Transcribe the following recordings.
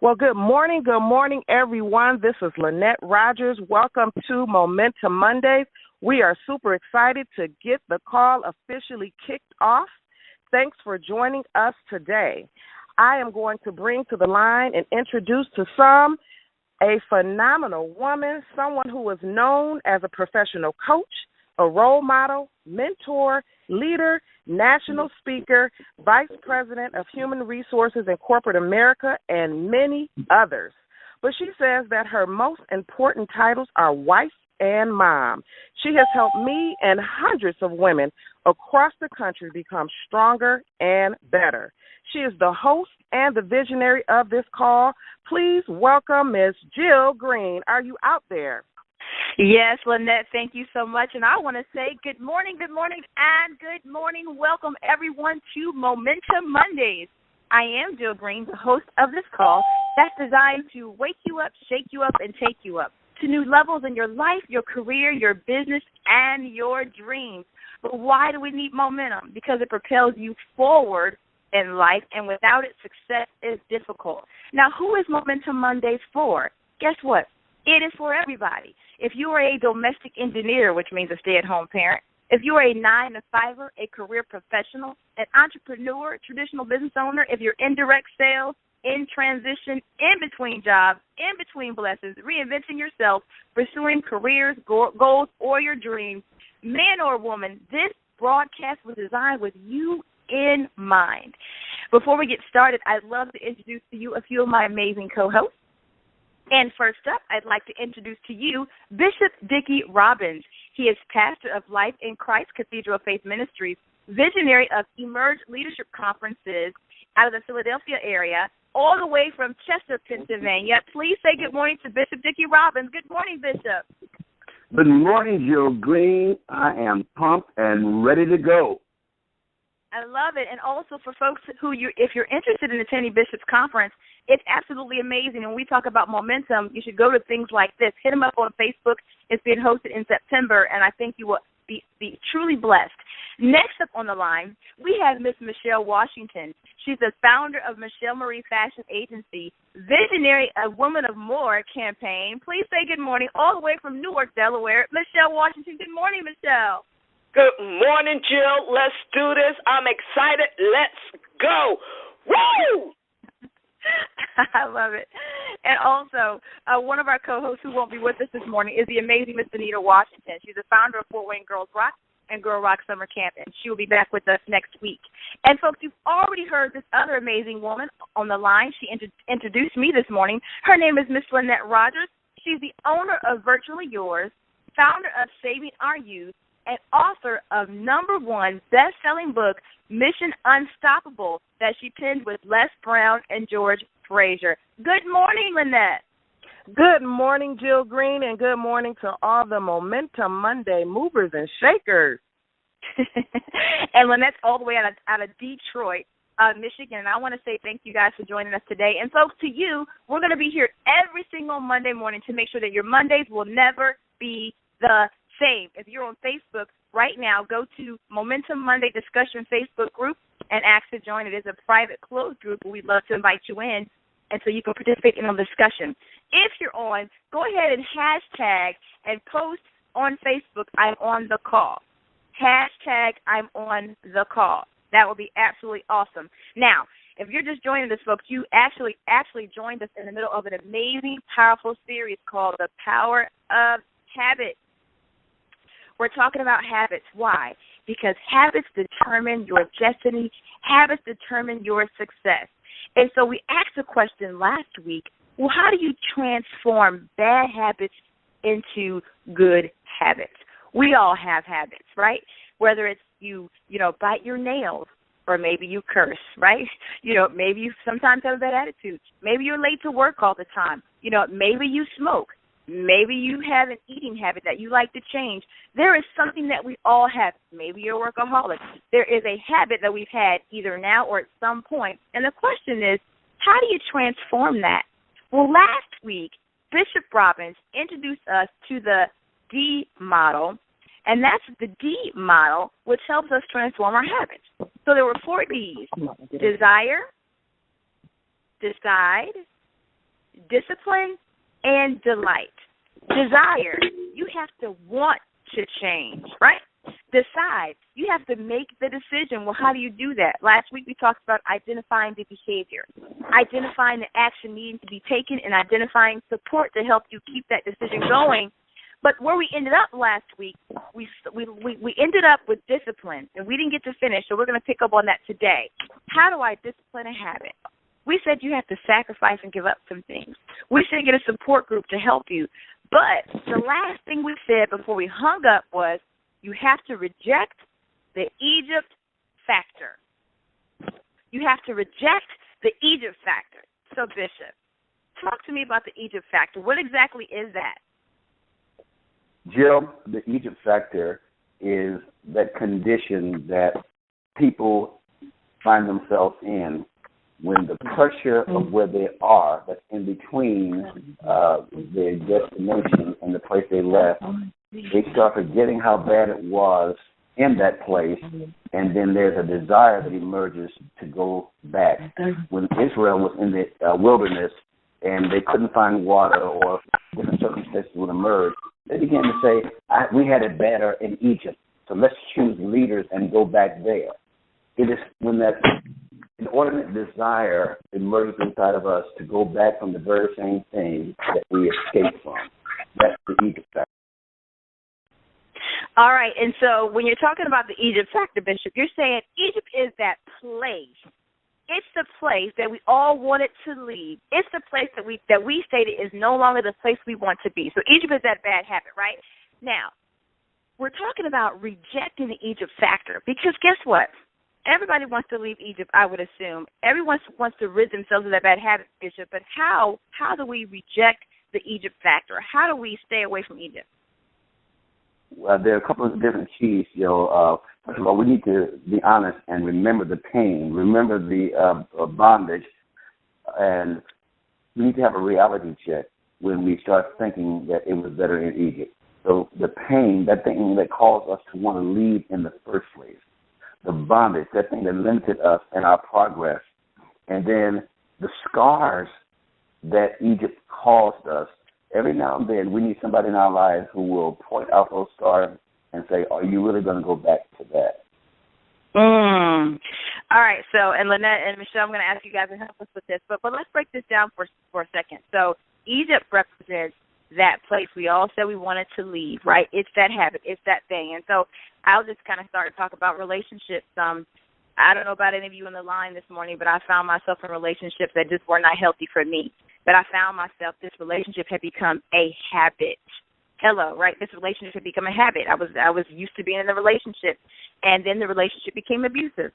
Well, good morning, everyone. This is Lynette Rogers. Welcome to Momentum Mondays. We are super excited to get the call officially kicked off. Thanks for joining us today. I am going to bring to the line and introduce to some a phenomenal woman, someone who is known as a professional coach, a role model, mentor, leader, national speaker, vice president of human resources in corporate America, and many others. But she says that her most important titles are wife and mom. She has helped me and hundreds of women across the country become stronger and better. She is the host and the visionary of this call. Please welcome Ms. Jill Green. Are you out there? Yes, Lynette, thank you so much. And I want to say good morning, and good morning. Welcome, everyone, to Momentum Mondays. I am Jill Green, the host of this call that's designed to wake you up, shake you up, and take you up to new levels in your life, your career, your business, and your dreams. But why do we need momentum? Because it propels you forward in life, and without it, success is difficult. Now, who is Momentum Mondays for? Guess what? It is for everybody. If you are a domestic engineer, which means a stay-at-home parent, if you are a 9-to-5er, a career professional, an entrepreneur, traditional business owner, if you're in direct sales, in transition, in between jobs, in between blessings, reinventing yourself, pursuing careers, goals, or your dreams, man or woman, this broadcast was designed with you in mind. Before we get started, I'd love to introduce to you a few of my amazing co-hosts. And first up, I'd like to introduce to you Bishop Dickie Robbins. He is pastor of Life in Christ Cathedral of Faith Ministries, visionary of Emerge Leadership Conferences out of the Philadelphia area, all the way from Chester, Pennsylvania. Please say good morning to Bishop Dickie Robbins. Good morning, Bishop. Good morning, Jill Green. I am pumped and ready to go. I love it. And also for folks who, if you're interested in attending Bishop's conference, it's absolutely amazing. When we talk about momentum, you should go to things like this. Hit him up on Facebook. It's being hosted in September, and I think you will be truly blessed. Next up on the line, we have Miss Michelle Washington. She's the founder of Michelle Marie Fashion Agency, visionary of Women of More campaign. Please say good morning all the way from Newark, Delaware. Michelle Washington, good morning, Michelle. Good morning, Jill. Let's do this. I'm excited. Let's go. Woo! I love it. And also, one of our co-hosts who won't be with us this morning is the amazing Miss Anita Washington. She's the founder of Fort Wayne Girls Rock and Girl Rock Summer Camp, and she will be back with us next week. And, folks, you've already heard this other amazing woman on the line. She introduced me this morning. Her name is Miss Lynette Rogers. She's the owner of Virtually Yours, founder of Saving Our Youth, and author of #1 best-selling book, Mission Unstoppable, that she penned with Les Brown and George Fraser. Good morning, Lynette. Good morning, Jill Green, and good morning to all the Momentum Monday movers and shakers. And Lynette's all the way out of Detroit, Michigan, and I want to say thank you guys for joining us today. And, folks, to you, we're going to be here every single Monday morning to make sure that your Mondays will never be the same. If you're on Facebook right now, go to Momentum Monday Discussion Facebook group and ask to join. It is a private closed group, and we'd love to invite you in and so you can participate in the discussion. If you're on, go ahead and hashtag and post on Facebook, I'm on the call. Hashtag I'm on the call. That would be absolutely awesome. Now, if you're just joining us, folks, you actually joined us in the middle of an amazing, powerful series called The Power of Habit. We're talking about habits. Why? Because habits determine your destiny. Habits determine your success. And so we asked a question last week, well, how do you transform bad habits into good habits? We all have habits, right? Whether it's you bite your nails, or maybe you curse, right? Maybe you sometimes have a bad attitude. Maybe you're late to work all the time. Maybe you smoke. Maybe you have an eating habit that you like to change. There is something that we all have. Maybe you're a workaholic. There is a habit that we've had either now or at some point. And the question is, how do you transform that? Well, last week, Bishop Robbins introduced us to the D model, and that's the D model, which helps us transform our habits. So there were 4 Ds: desire, decide, discipline, and delight. Desire, you have to want to change, right? Decide, you have to make the decision. Well, how do you do that? Last week we talked about identifying the behavior, identifying the action needing to be taken, and identifying support to help you keep that decision going. But where we ended up last week, we ended up with discipline, and we didn't get to finish, so we're going to pick up on that today. How do I discipline a habit? We said you have to sacrifice and give up some things. We said get a support group to help you. But the last thing we said before we hung up was you have to reject the Egypt factor. You have to reject the Egypt factor. So, Bishop, talk to me about the Egypt factor. What exactly is that? Jill, the Egypt factor is that condition that people find themselves in when the pressure of where they are, that's in between their destination and the place they left, they start forgetting how bad it was in that place, and then there's a desire that emerges to go back. When Israel was in the wilderness and they couldn't find water or different circumstances would emerge, they began to say, we had it better in Egypt, so let's choose leaders and go back there. It is when that inordinate desire emerges inside of us to go back from the very same thing that we escaped from. That's the Egypt factor. All right, and so when you're talking about the Egypt factor, Bishop, you're saying Egypt is that place. It's the place that we all wanted to leave. It's the place that we stated is no longer the place we want to be. So Egypt is that bad habit, right? Now, we're talking about rejecting the Egypt factor because guess what? Everybody wants to leave Egypt, I would assume. Everyone wants to rid themselves of that bad habit, Bishop. But how do we reject the Egypt factor? How do we stay away from Egypt? Well, there are a couple of different keys. First of all, we need to be honest and remember the pain, remember the bondage, and we need to have a reality check when we start thinking that it was better in Egypt. So the pain, that thing that caused us to want to leave in the first place, the bondage, that thing that limited us in our progress, and then the scars that Egypt caused us. Every now and then we need somebody in our lives who will point out those scars and say, are you really going to go back to that? All right, so, and Lynette and Michelle, I'm going to ask you guys to help us with this, but let's break this down for a second. So Egypt represents that place we all said we wanted to leave, right? It's that habit. It's that thing. And so I'll just kind of start to talk about relationships. I don't know about any of you on the line this morning, but I found myself in relationships that just were not healthy for me. But I found myself, this relationship had become a habit. Hello, right? This relationship had become a habit. I was used to being in a relationship, and then the relationship became abusive.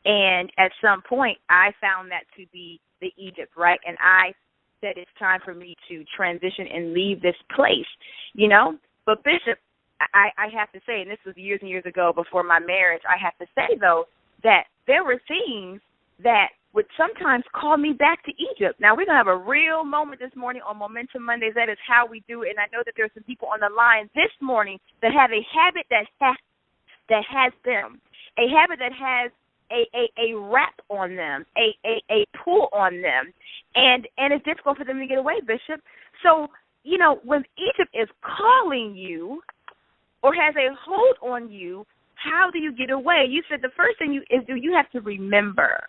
And at some point, I found that to be the Egypt, right? And I said it's time for me to transition and leave this place, you know? But Bishop, I have to say, and this was years and years ago before my marriage, I have to say, though, that there were things that would sometimes call me back to Egypt. Now, we're going to have a real moment this morning on Momentum Mondays. That is how we do it. And I know that there are some people on the line this morning that have a habit that has them, a habit that has a wrap on them, a pull on them. And it's difficult for them to get away, Bishop. So, you know, when Egypt is calling you or has a hold on you, how do you get away? You said the first thing you have to remember.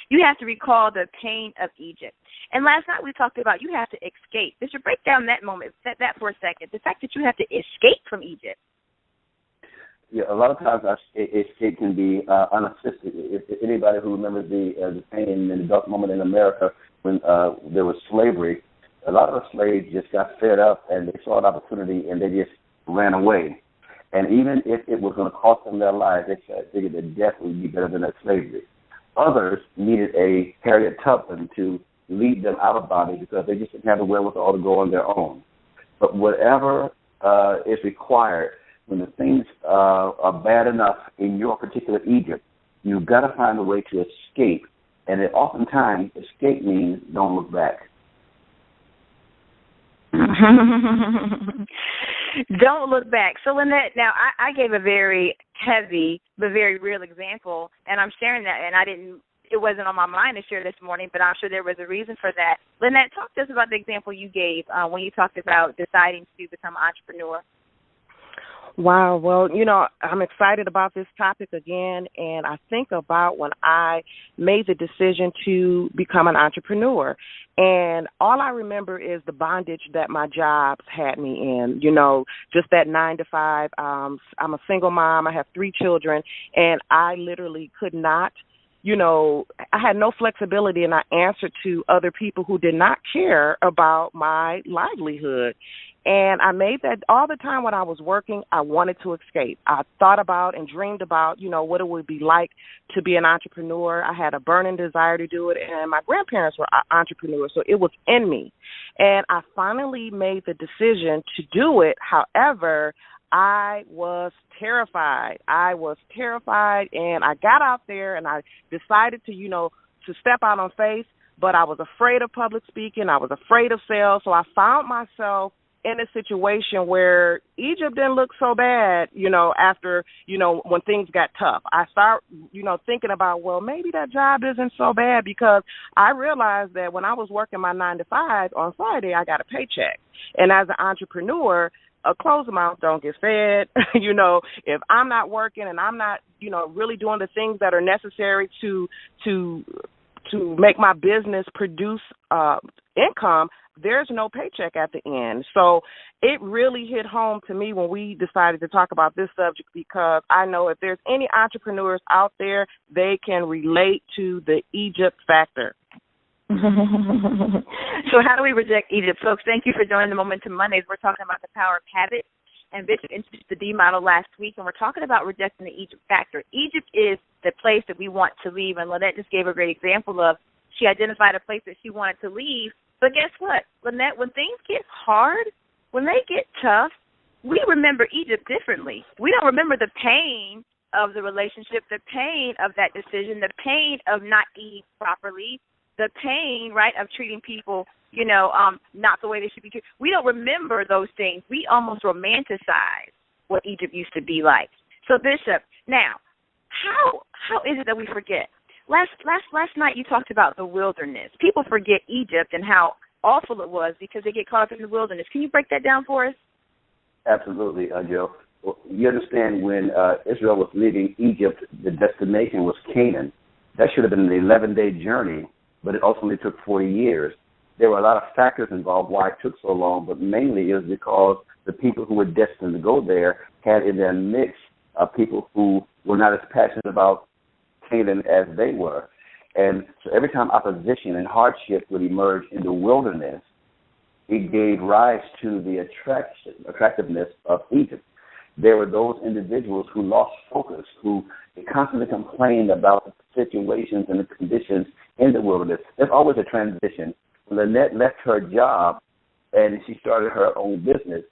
You have to recall the pain of Egypt. And last night we talked about you have to escape. Bishop, break down that moment, set that for a second, the fact that you have to escape from Egypt. Yeah, a lot of times escape can be unassisted. If anybody who remembers the pain in the dark moment in America when there was slavery, a lot of the slaves just got fed up and they saw an opportunity and they just ran away. And even if it was going to cost them their lives, they figured that death would be better than that slavery. Others needed a Harriet Tubman to lead them out of bondage because they just didn't have the wherewithal to go on their own. But whatever is required, when the things are bad enough in your particular Egypt, you've got to find a way to escape. And it oftentimes, escape means don't look back. Don't look back. So, Lynette, now I gave a very heavy but very real example, and I'm sharing that, and I didn't it wasn't on my mind to share this morning, but I'm sure there was a reason for that. Lynette, talk to us about the example you gave when you talked about deciding to become an entrepreneur. Wow. Well, I'm excited about this topic again, and I think about when I made the decision to become an entrepreneur. And all I remember is the bondage that my jobs had me in, just that 9 to 5. I'm a single mom. I have 3 children, and I literally could not, I had no flexibility, and I answered to other people who did not care about my livelihood. And I made that all the time when I was working, I wanted to escape. I thought about and dreamed about, what it would be like to be an entrepreneur. I had a burning desire to do it, and my grandparents were entrepreneurs, so it was in me. And I finally made the decision to do it. However, I was terrified. And I got out there and I decided to, to step out on faith, but I was afraid of public speaking. I was afraid of sales, so I found myself in a situation where Egypt didn't look so bad, after, when things got tough. I start, thinking about, well, maybe that job isn't so bad, because I realized that when I was working my 9 to 5 on Friday, I got a paycheck. And as an entrepreneur, a closed mouth don't get fed. If I'm not working and I'm not, really doing the things that are necessary to make my business produce income, there's no paycheck at the end. So it really hit home to me when we decided to talk about this subject, because I know if there's any entrepreneurs out there, they can relate to the Egypt factor. So how do we reject Egypt? Folks, thank you for joining the Momentum Mondays. We're talking about the power of habit, and Bishop introduced the D model last week, and we're talking about rejecting the Egypt factor. Egypt is the place that we want to leave, and Lynette just gave a great example of, she identified a place that she wanted to leave. But guess what, Lynette, when things get hard, when they get tough, we remember Egypt differently. We don't remember the pain of the relationship, the pain of that decision, the pain of not eating properly, the pain, right, of treating people, not the way they should be treated. We don't remember those things. We almost romanticize what Egypt used to be like. So, Bishop, now, how is it that we forget? Last night you talked about the wilderness. People forget Egypt and how awful it was because they get caught up in the wilderness. Can you break that down for us? Absolutely, Joe. Well, you understand when Israel was leaving Egypt, the destination was Canaan. That should have been an 11-day journey, but it ultimately took 40 years. There were a lot of factors involved why it took so long, but mainly it was because the people who were destined to go there had in their mix people who were not as passionate about Canaan as they were. And so every time opposition and hardship would emerge in the wilderness, it gave rise to the attractiveness of Egypt. There were those individuals who lost focus, who constantly complained about the situations and the conditions in the wilderness. There's always a transition. When Lynette left her job and she started her own business,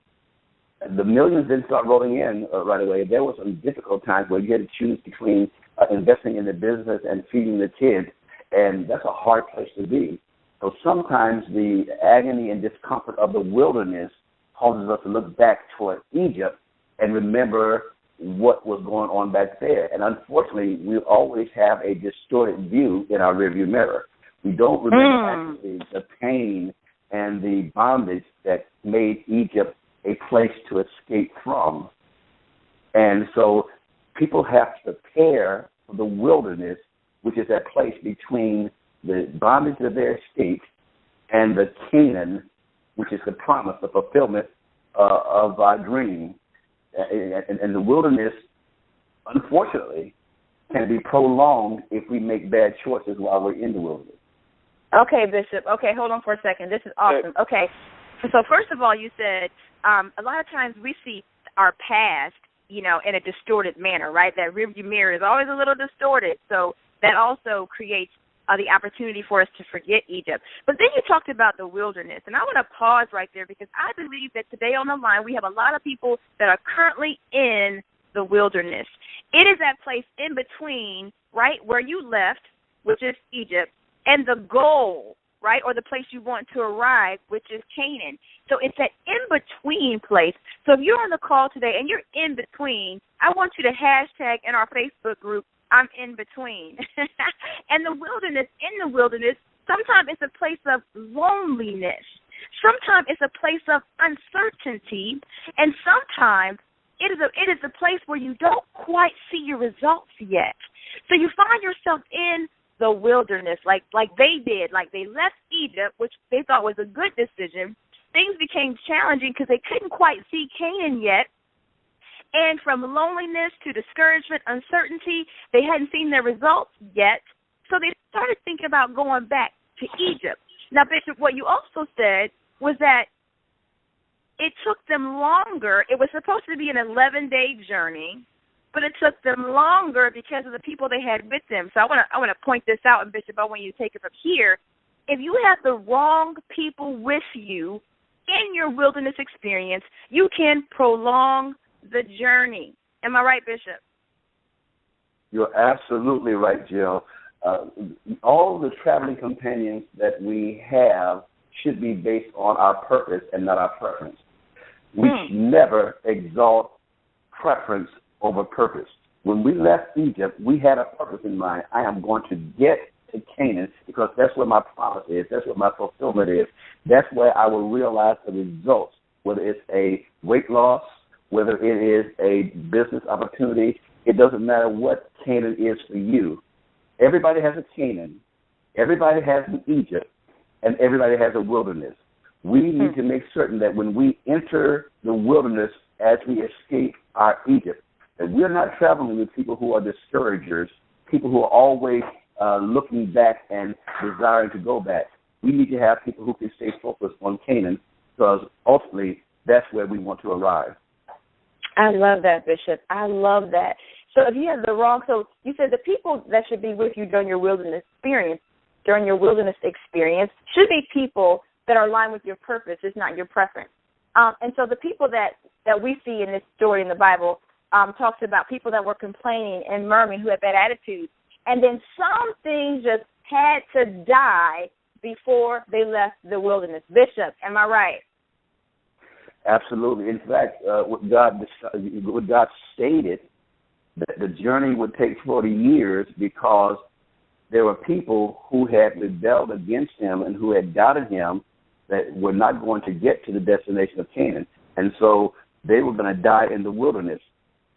the millions didn't start rolling in right away. There were some difficult times where you had to choose between investing in the business and feeding the kids, and that's a hard place to be. So sometimes the agony and discomfort of the wilderness causes us to look back toward Egypt and remember what was going on back there. And unfortunately, we always have a distorted view in our rearview mirror. We don't remember actually the pain and the bondage that made Egypt a place to escape from. And so people have to prepare for the wilderness, which is that place between the bondage of their escape and the Canaan, which is the promise, the fulfillment of our dream. And the wilderness, unfortunately, can be prolonged if we make bad choices while we're in the wilderness. Okay, Bishop. Okay, hold on for a second. This is awesome. Okay. So first of all, you said a lot of times we see our past, in a distorted manner, right? That rearview mirror is always a little distorted. So that also creates the opportunity for us to forget Egypt. But then you talked about the wilderness, and I want to pause right there because I believe that today on the line we have a lot of people that are currently in the wilderness. It is that place in between, right, where you left, which is Egypt, and the goal, right, or the place you want to arrive, which is Canaan. So it's that in-between place. So if you're on the call today and you're in between, I want you to hashtag in our Facebook group, I'm in between. And in the wilderness, sometimes it's a place of loneliness. Sometimes it's a place of uncertainty, and sometimes it is a place where you don't quite see your results yet. So you find yourself in the wilderness, like they did. Like they left Egypt, which they thought was a good decision. Things became challenging because they couldn't quite see Canaan yet. And from loneliness to discouragement, uncertainty, they hadn't seen their results yet. So they started thinking about going back to Egypt. Now, Bishop, what you also said was that it took them longer. It was supposed to be an 11-day journey, but it took them longer because of the people they had with them. So I want to point this out, and Bishop, I want you to take it from here. If you have the wrong people with you in your wilderness experience, you can prolong the journey. Am I right, Bishop? You're absolutely right, Jill. All the traveling companions that we have should be based on our purpose and not our preference. We should never exalt preference over purpose. When we left Egypt, we had a purpose in mind. I am going to get to Canaan because that's where my promise is. That's where my fulfillment is. That's where I will realize the results, whether it's a weight loss, whether it is a business opportunity. It doesn't matter what Canaan is for you. Everybody has a Canaan. Everybody has an Egypt. And everybody has a wilderness. We need to make certain that when we enter the wilderness as we escape our Egypt, that we're not traveling with people who are discouragers, people who are always looking back and desiring to go back. We need to have people who can stay focused on Canaan because ultimately that's where we want to arrive. I love that, Bishop. I love that. So if you have so you said the people that should be with you during your wilderness experience should be people that are aligned with your purpose. It's not your preference. And so the people that we see in this story in the Bible talks about people that were complaining and murmuring, who had bad attitudes. And then some things just had to die before they left the wilderness. Bishop, am I right? Absolutely. In fact, what God stated, that the journey would take 40 years because there were people who had rebelled against him and who had doubted him that were not going to get to the destination of Canaan. And so they were going to die in the wilderness.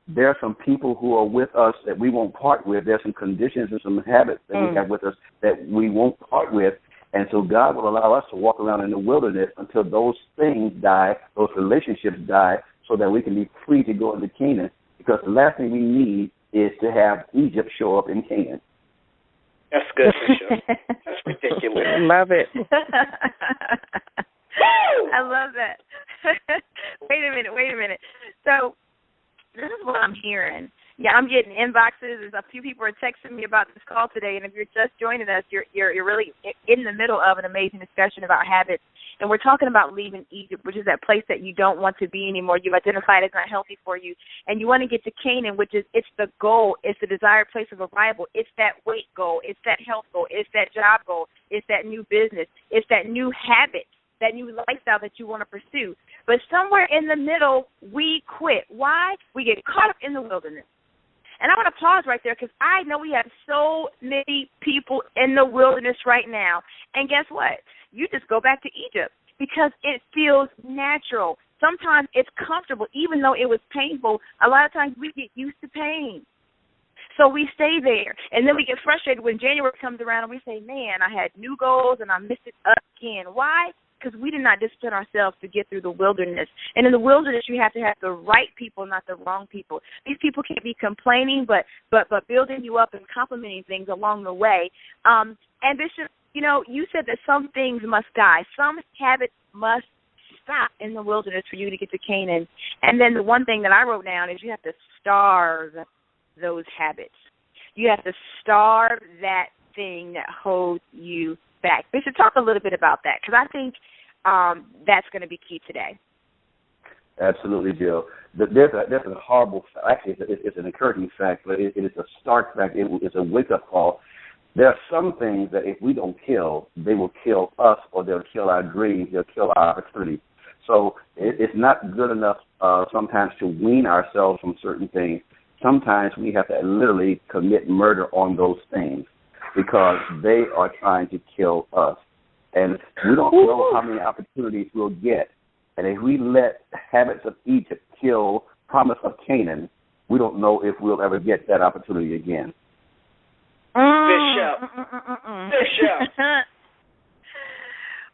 There are some people who are with us that we won't part with. There are some conditions and some habits that we have with us that we won't part with. And so God will allow us to walk around in the wilderness until those things die, those relationships die, so that we can be free to go into Canaan. Because the last thing we need is to have Egypt show up in Canaan. That's good, Bishop. That's ridiculous. Love it. I love that. Wait a minute. So this is what I'm hearing. Yeah, I'm getting inboxes. There's a few people are texting me about this call today, and if you're just joining us, you're really in the middle of an amazing discussion about habits. And we're talking about leaving Egypt, which is that place that you don't want to be anymore. You've identified as not healthy for you. And you want to get to Canaan, which is it's the goal. It's the desired place of arrival. It's that weight goal. It's that health goal. It's that job goal. It's that new business. It's that new habit, that new lifestyle that you want to pursue. But somewhere in the middle, we quit. Why? We get caught up in the wilderness. And I want to pause right there because I know we have so many people in the wilderness right now. And guess what? You just go back to Egypt because it feels natural. Sometimes it's comfortable, even though it was painful. A lot of times we get used to pain. So we stay there. And then we get frustrated when January comes around and we say, man, I had new goals and I missed it again. Why? Because we did not discipline ourselves to get through the wilderness. And in the wilderness, you have to have the right people, not the wrong people. These people can't be complaining, but building you up and complimenting things along the way. And Bishop, you said that some things must die. Some habits must stop in the wilderness for you to get to Canaan. And then the one thing that I wrote down is you have to starve those habits. You have to starve that thing that holds you back. Bishop, talk a little bit about that, because I think that's going to be key today. Absolutely, Jill. There's a horrible, actually, it's an encouraging fact, but it is a stark fact. It's a wake-up call. There are some things that if we don't kill, they will kill us, or they'll kill our dreams, they'll kill our opportunity. So it's not good enough sometimes to wean ourselves from certain things. sometimes we have to literally commit murder on those things because they are trying to kill us. And we don't know how many opportunities we'll get. And if we let habits of Egypt kill promise of Canaan, we don't know if we'll ever get that opportunity again. Bishop.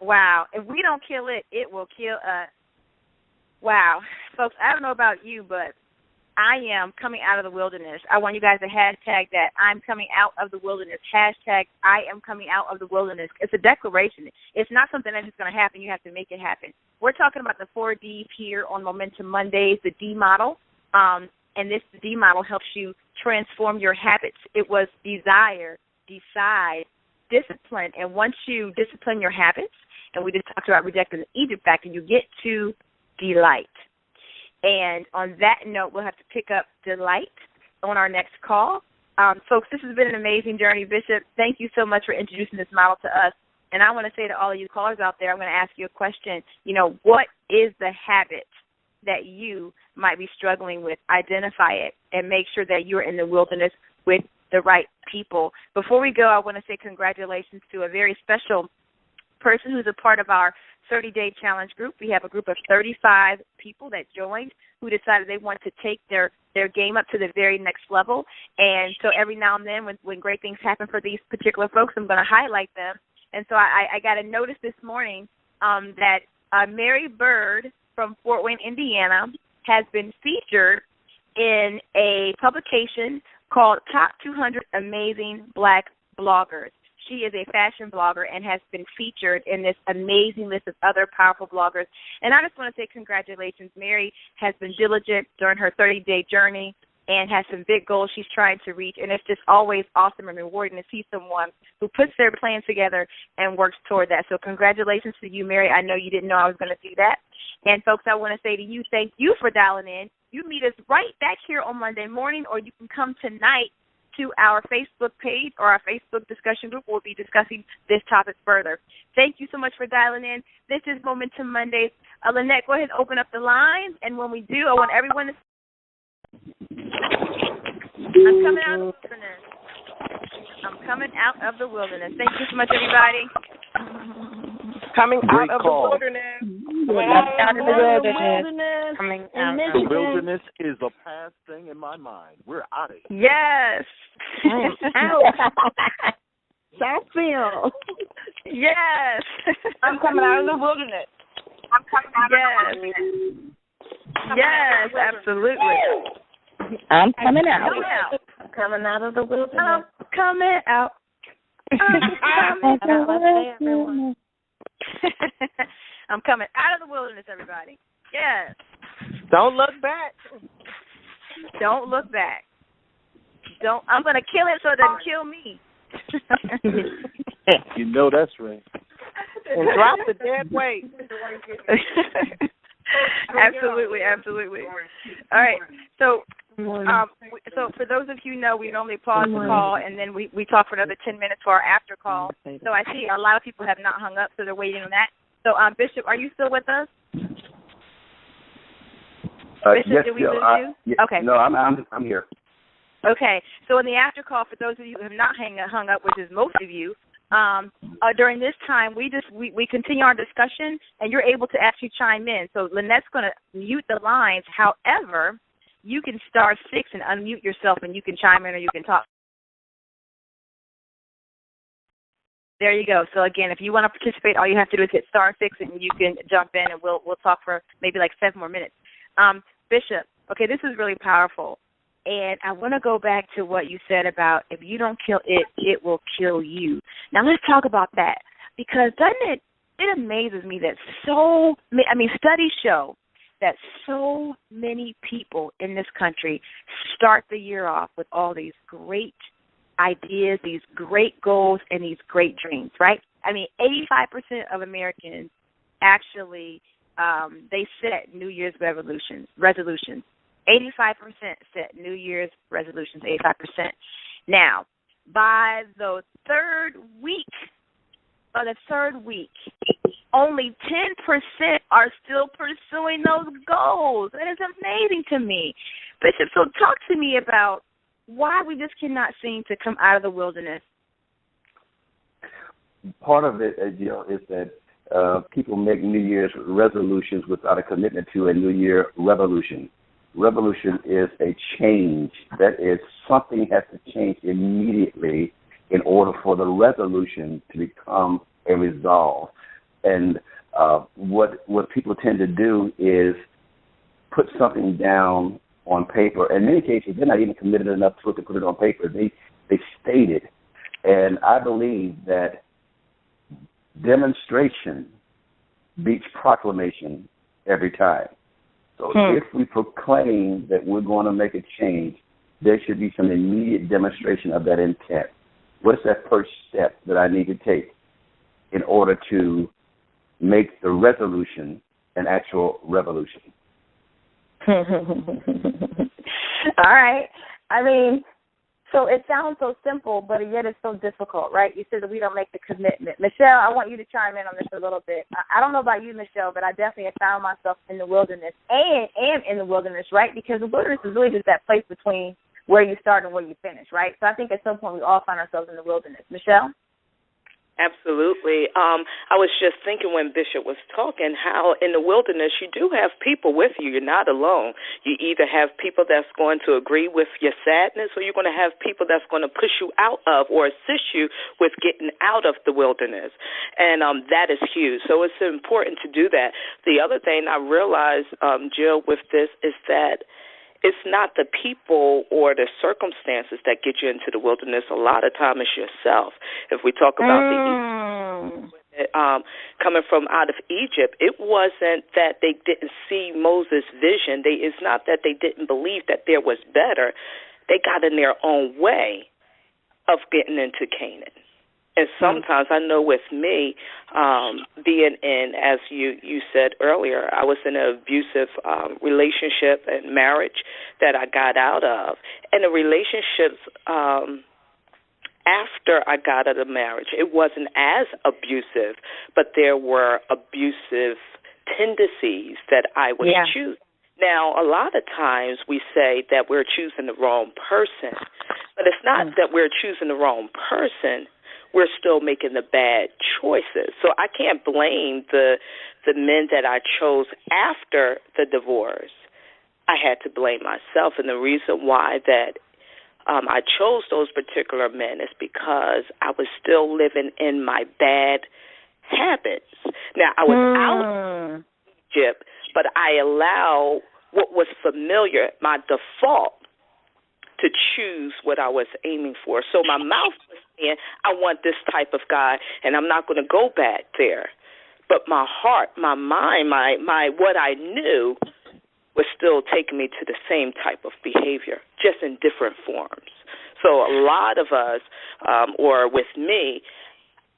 Wow. If we don't kill it, it will kill us. Wow. Folks, I don't know about you, but I am coming out of the wilderness. I want you guys to hashtag that. I'm coming out of the wilderness. Hashtag I am coming out of the wilderness. It's a declaration. It's not something that's just going to happen. You have to make it happen. We're talking about the 4 Ds here on Momentum Mondays, the D model. And this D model helps you transform your habits. It was desire, decide, discipline. And once you discipline your habits, and we just talked about rejecting the Egypt factor, you get to delight. And on that note, we'll have to pick up delight on our next call. Folks, this has been an amazing journey. Bishop, thank you so much for introducing this model to us. And I want to say to all of you callers out there, I'm going to ask you a question. You know, what is the habit that you might be struggling with? Identify it and make sure that you're in the wilderness with the right people. Before we go, I want to say congratulations to a very special person who's a part of our 30-day challenge group. We have a group of 35 people that joined who decided they want to take their game up to the very next level. And so every now and then when great things happen for these particular folks, I'm going to highlight them. And so I got a notice this morning that Mary Bird from Fort Wayne, Indiana, has been featured in a publication called Top 200 Amazing Black Bloggers. She is a fashion blogger and has been featured in this amazing list of other powerful bloggers. And I just want to say congratulations. Mary has been diligent during her 30-day journey and has some big goals she's trying to reach. And it's just always awesome and rewarding to see someone who puts their plan together and works toward that. So congratulations to you, Mary. I know you didn't know I was going to see that. And, folks, I want to say to you, thank you for dialing in. You meet us right back here on Monday morning, or you can come tonight to our Facebook page or our Facebook discussion group. We'll be discussing this topic further. Thank you so much for dialing in. This is Momentum Mondays. Lynette, go ahead and open up the lines. And when we do, I want everyone to... I'm coming out of the wilderness. I'm coming out of the wilderness. Thank you so much, everybody. Coming Great out of call. the wilderness. Out of the wilderness. Coming out. The wilderness is a past thing in my mind. We're out of here. Yes. Southfield. Yes. I'm coming out of the wilderness. I'm coming out of the wilderness. Yes, absolutely. I'm coming out. Coming out. I'm coming out of the wilderness. I'm coming out. I'm coming out of the wilderness, everybody. Yes. Don't look back. Don't look back. Don't. I'm going to kill it so it doesn't kill me. You know that's right. And drop the dead weight. Absolutely, absolutely. All right. So for those of you who know, we normally pause the call and then we talk for another 10 minutes for our after call. So I see a lot of people have not hung up, so they're waiting on that. So Bishop, are you still with us? Bishop, yes, did we lose you? Okay. No, I'm here. Okay. So in the after call, for those of you who have not hung up, which is most of you, during this time, we continue our discussion, and you're able to actually chime in. So Lynette's going to mute the lines. However, you can star 6 and unmute yourself, and you can chime in or you can talk. There you go. So again, if you want to participate, all you have to do is hit star 6, and you can jump in, and we'll talk for maybe like 7 more minutes. Bishop, okay, this is really powerful. And I want to go back to what you said about if you don't kill it, it will kill you. Now let's talk about that, because doesn't it amazes me that studies show that so many people in this country start the year off with all these great ideas, these great goals, and these great dreams, right? 85% of Americans actually, they set New Year's resolutions. 85% set New Year's resolutions, 85%. Now, by the third week, only 10% are still pursuing those goals. That is amazing to me. Bishop, so talk to me about why we just cannot seem to come out of the wilderness. Part of it, is that people make New Year's resolutions without a commitment to a New Year revolution. Revolution is a change. That is, something has to change immediately in order for the resolution to become a resolve. And what people tend to do is put something down on paper. In many cases, they're not even committed enough to it to put it on paper. They state it. And I believe that demonstration beats proclamation every time. So if we proclaim that we're going to make a change, there should be some immediate demonstration of that intent. What's that first step that I need to take in order to make the resolution an actual revolution? All right. I mean, so it sounds so simple, but yet it's so difficult, right? You said that we don't make the commitment. Michelle, I want you to chime in on this a little bit. I don't know about you, Michelle, but I definitely have found myself in the wilderness and am in the wilderness, right? Because the wilderness is really just that place between where you start and where you finish, right? So I think at some point we all find ourselves in the wilderness. Michelle? Absolutely. I was just thinking when Bishop was talking how in the wilderness you do have people with you. You're not alone. You either have people that's going to agree with your sadness or you're going to have people that's going to push you out of or assist you with getting out of the wilderness. And that is huge. So it's important to do that. The other thing I realized, Jill, with this is that it's not the people or the circumstances that get you into the wilderness. A lot of time it's yourself. If we talk about coming from out of Egypt, it wasn't that they didn't see Moses' vision. It's not that they didn't believe that there was better. They got in their own way of getting into Canaan. And sometimes I know with me, being in, as you said earlier, I was in an abusive relationship and marriage that I got out of. And the relationships after I got out of marriage, it wasn't as abusive, but there were abusive tendencies that I was choosing. Now, a lot of times we say that we're choosing the wrong person, but it's not that we're choosing the wrong person. We're still making the bad choices. So I can't blame the men that I chose after the divorce. I had to blame myself. And the reason why that I chose those particular men is because I was still living in my bad habits. Now, I was out of Egypt, but I allow what was familiar, my default, to choose what I was aiming for. So my mouth was saying, I want this type of guy, and I'm not going to go back there. But my heart, my mind, my what I knew was still taking me to the same type of behavior, just in different forms. So a lot of us, or with me,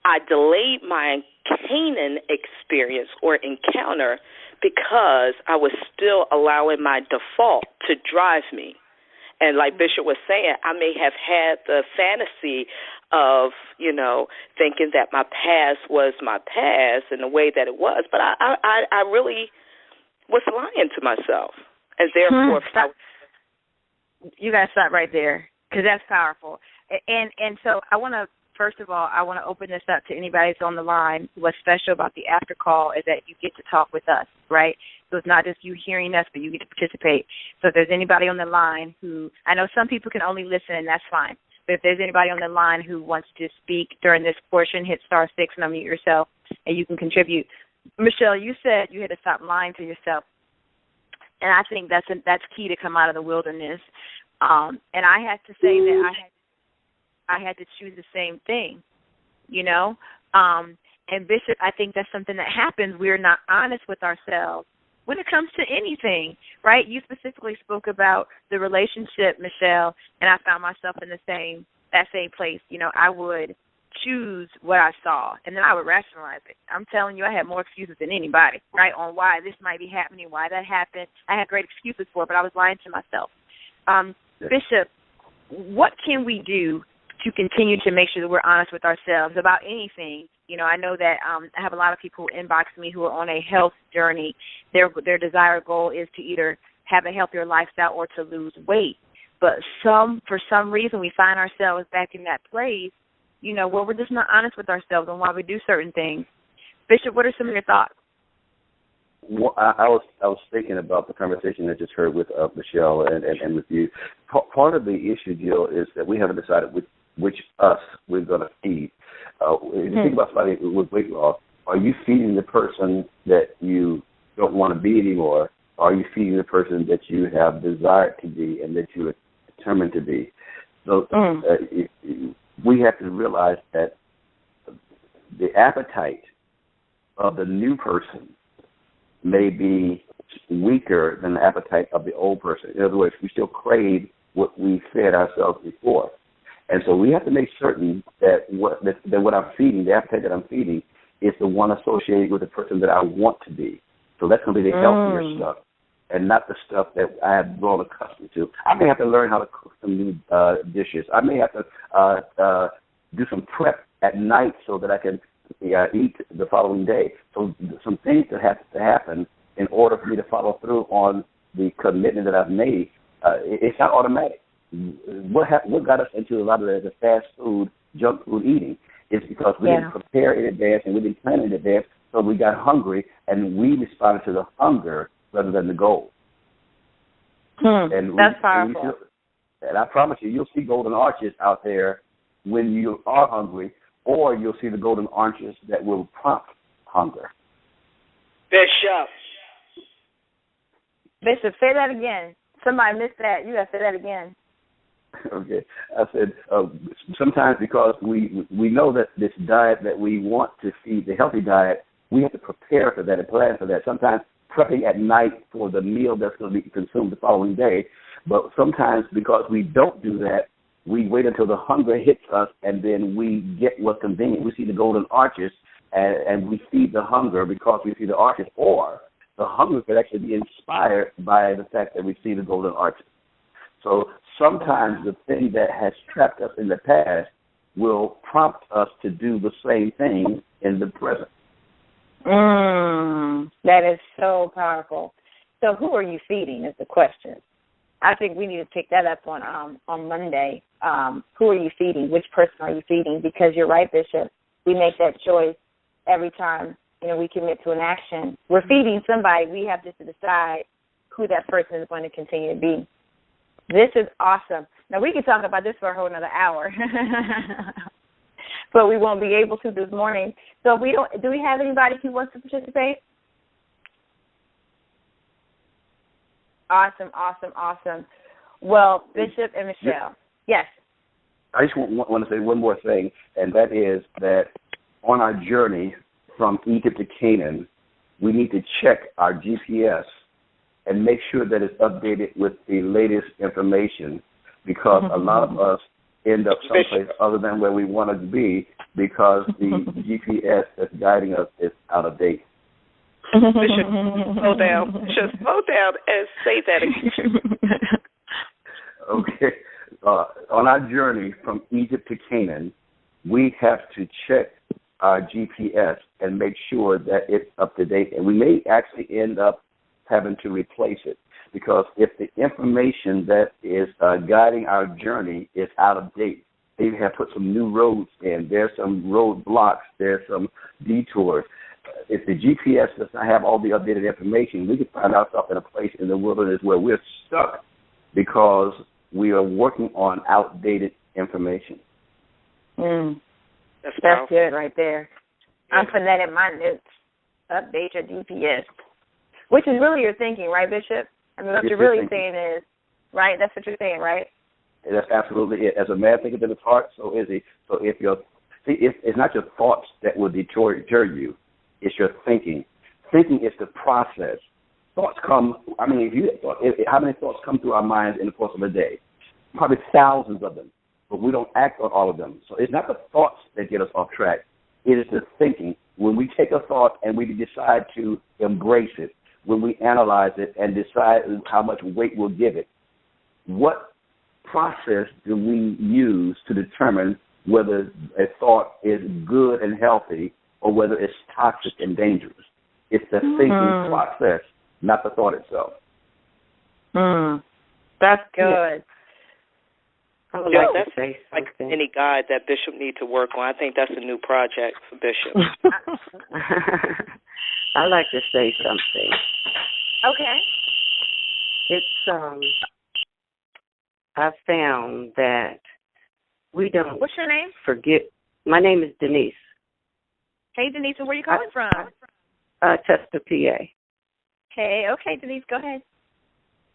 I delayed my Canaan experience or encounter because I was still allowing my default to drive me. And like Bishop was saying, I may have had the fantasy of, thinking that my past was my past in the way that it was, but I really was lying to myself. And therefore, you got to stop right there because that's powerful. And so I want to, first of all, I want to open this up to anybody that's on the line. What's special about the after call is that you get to talk with us, right? So it's not just you hearing us, but you get to participate. So if there's anybody on the line who, I know some people can only listen, and that's fine. But if there's anybody on the line who wants to speak during this portion, hit *6 and unmute yourself, and you can contribute. Michelle, you said you had to stop lying to yourself, and I think that's key to come out of the wilderness. And I had to say that I had to choose the same thing, And Bishop, I think that's something that happens. We're not honest with ourselves when it comes to anything, right? You specifically spoke about the relationship, Michelle, and I found myself in that same place. I would choose what I saw, and then I would rationalize it. I'm telling you, I had more excuses than anybody, right, on why this might be happening, why that happened. I had great excuses for it, but I was lying to myself. Bishop, what can we do to continue to make sure that we're honest with ourselves about anything? I know that I have a lot of people who inbox me who are on a health journey. Their desired goal is to either have a healthier lifestyle or to lose weight. But for some reason, we find ourselves back in that place, where we're just not honest with ourselves on why we do certain things. Bishop, what are some of your thoughts? Well, I was thinking about the conversation I just heard with Michelle and with you. Part of the issue, Jill, is that we haven't decided which us we're going to feed. If you think about somebody with weight loss, are you feeding the person that you don't want to be anymore? Or are you feeding the person that you have desired to be and that you are determined to be? So we have to realize that the appetite of the new person may be weaker than the appetite of the old person. In other words, we still crave what we fed ourselves before. And so we have to make certain that what I'm feeding, the appetite that I'm feeding, is the one associated with the person that I want to be. So that's going to be the healthier stuff and not the stuff that I have grown accustomed to. I may have to learn how to cook some new dishes. I may have to do some prep at night so that I can eat the following day. So some things that have to happen in order for me to follow through on the commitment that I've made. It's not automatic. What got us into a lot of the fast food, junk food eating is because we didn't prepare in advance and we didn't plan in advance, so we got hungry and we responded to the hunger rather than the goal. That's powerful. And I promise you'll see golden arches out there when you are hungry, or you'll see the golden arches that will prompt hunger. Bishop, say that again. Somebody missed that. You got to say that again. Okay. I said sometimes because we know that this diet that we want to feed, the healthy diet, we have to prepare for that and plan for that. Sometimes prepping at night for the meal that's going to be consumed the following day. But sometimes because we don't do that, we wait until the hunger hits us, and then we get what's convenient. We see the golden arches, and we feed the hunger because we see the arches. Or the hunger could actually be inspired by the fact that we see the golden arches. So sometimes the thing that has trapped us in the past will prompt us to do the same thing in the present. That is so powerful. So who are you feeding is the question. I think we need to pick that up on Monday. Who are you feeding? Which person are you feeding? Because you're right, Bishop. We make that choice every time, we commit to an action. We're feeding somebody. We have just to decide who that person is going to continue to be. This is awesome. Now, we can talk about this for a whole another hour, but we won't be able to this morning. So do we have anybody who wants to participate? Awesome. Well, Bishop and Michelle. Yes. I just want to say one more thing, and that is that on our journey from Egypt to Canaan, we need to check our GPS and make sure that it's updated with the latest information, because a lot of us end up someplace other than where we want to be because the GPS that's guiding us is out of date. Bishop, slow down. Just slow down and say that again. Okay. On our journey from Egypt to Canaan, we have to check our GPS and make sure that it's up to date. And we may actually end up having to replace it, because if the information that is guiding our journey is out of date, they have put some new roads in, there's some roadblocks, there's some detours. If the GPS does not have all the updated information, we can find ourselves in a place in the wilderness where we're stuck because we are working on outdated information. That's good right there. Yeah. I'm putting that in my notes. Update your GPS. Which is really your thinking, right, Bishop? I mean, what you're really saying is, right? That's what you're saying, right? That's absolutely it. As a man thinketh in his heart, so is he. So if it's not your thoughts that will deter you, it's your thinking. Thinking is the process. Thoughts come. I mean, how many thoughts come through our minds in the course of a day? Probably thousands of them, but we don't act on all of them. So it's not the thoughts that get us off track. It is the thinking. When we take a thought and we decide to embrace it, when we analyze it and decide how much weight we'll give it, what process do we use to determine whether a thought is good and healthy or whether it's toxic and dangerous? It's the thinking process, not the thought itself. That's good. I would like to say something. Like any guide that Bishop needs to work on. I think that's a new project for Bishop. I'd like to say something. Okay. It's I found that we don't. What's your name? Forget. My name is Denise. Hey, Denise, where are you calling from? Chester, PA. Hey, okay, Denise, go ahead.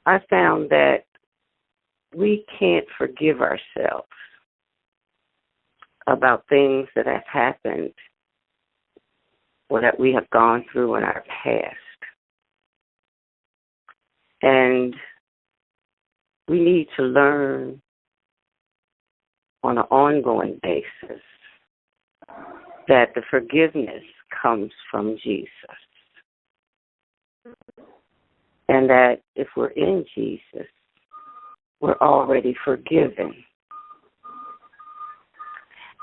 I found that we can't forgive ourselves about things that have happened or that we have gone through in our past. And we need to learn on an ongoing basis that the forgiveness comes from Jesus. And that if we're in Jesus, we're already forgiven.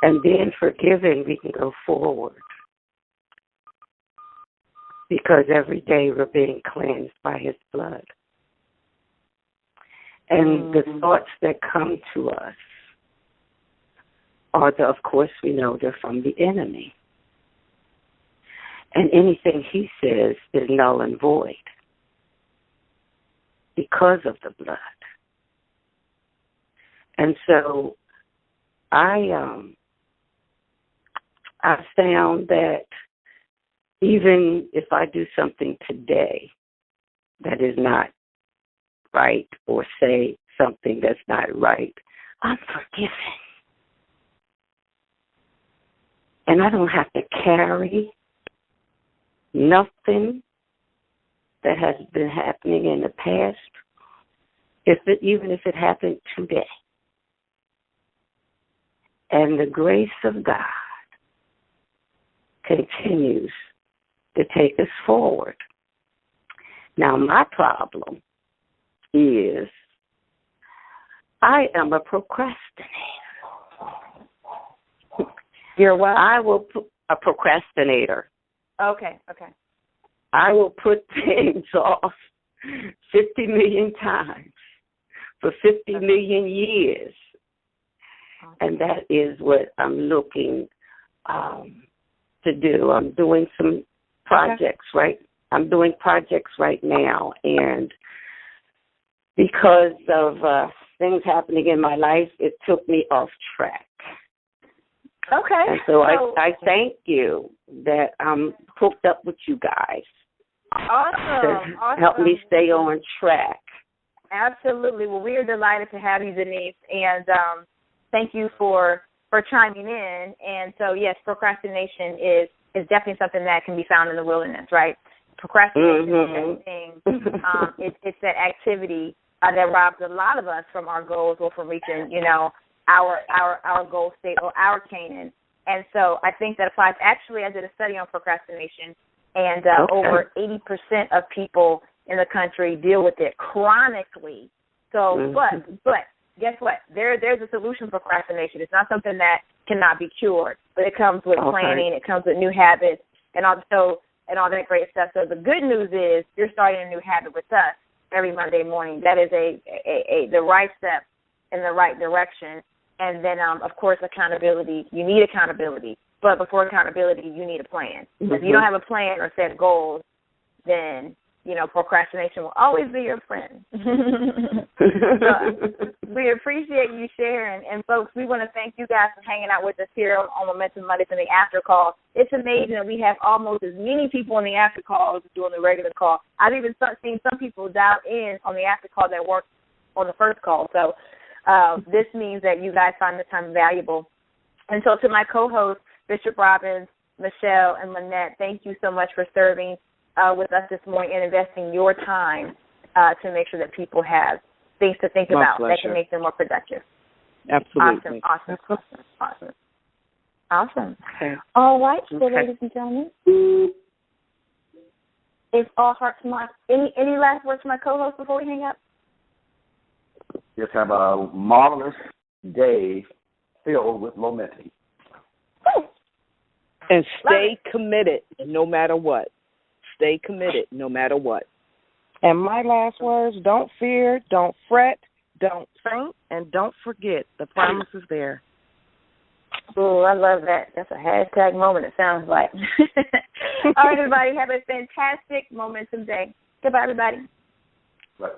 And being forgiven, we can go forward. Because every day we're being cleansed by His blood. And the thoughts that come to us are, of course, we know they're from the enemy. And anything he says is null and void because of the blood. And so I found that even if I do something today that is not right or say something that's not right, I'm forgiven. And I don't have to carry nothing that has been happening in the past, even if it happened today. And the grace of God continues to take us forward. Now, my problem is I am a procrastinator. You're what? A procrastinator. Okay. I will put things off 50 million times for 50 million years. And that is what I'm looking to do. I'm doing some projects, right? I'm doing projects right now, and because of things happening in my life, it took me off track. Okay. And so I thank you that I'm hooked up with you guys. Awesome. To help me stay on track. Absolutely. Well, we are delighted to have you, Denise, and thank you for chiming in. And so, yes, procrastination is definitely something that can be found in the wilderness, right? Procrastination is it's that activity that robs a lot of us from our goals or from reaching, our goal state or our Canaan. And so I think that applies. Actually, I did a study on procrastination, and over 80% of people in the country deal with it chronically. So, but guess what? There's a solution for procrastination. It's not something that cannot be cured, but it comes with planning. It comes with new habits and all that great stuff. So the good news is you're starting a new habit with us every Monday morning. That is the right step in the right direction. And then, of course, accountability. You need accountability. But before accountability, you need a plan. If you don't have a plan or set goals, then, procrastination will always be your friend. So we appreciate you sharing. And, folks, we want to thank you guys for hanging out with us here on Momentum Mondays in the after call. It's amazing that we have almost as many people in the after call as doing the regular call. I've even seen some people dial in on the after call that worked on the first call. So this means that you guys find the time valuable. And so to my co-hosts, Bishop Robbins, Michelle, and Lynette, thank you so much for serving with us this morning and investing your time to make sure that people have things to think about that can make them more productive. Absolutely. Awesome. Okay. All right, so ladies and gentlemen, it's all hearts and minds. Any last words from my co-host before we hang up? Just have a marvelous day filled with momentum. And stay committed no matter what. Stay committed no matter what. And my last words, don't fear, don't fret, don't faint, and don't forget. The promise is there. Oh, I love that. That's a hashtag moment, it sounds like. All right, everybody, have a fantastic Momentum Day. Goodbye, everybody. Right.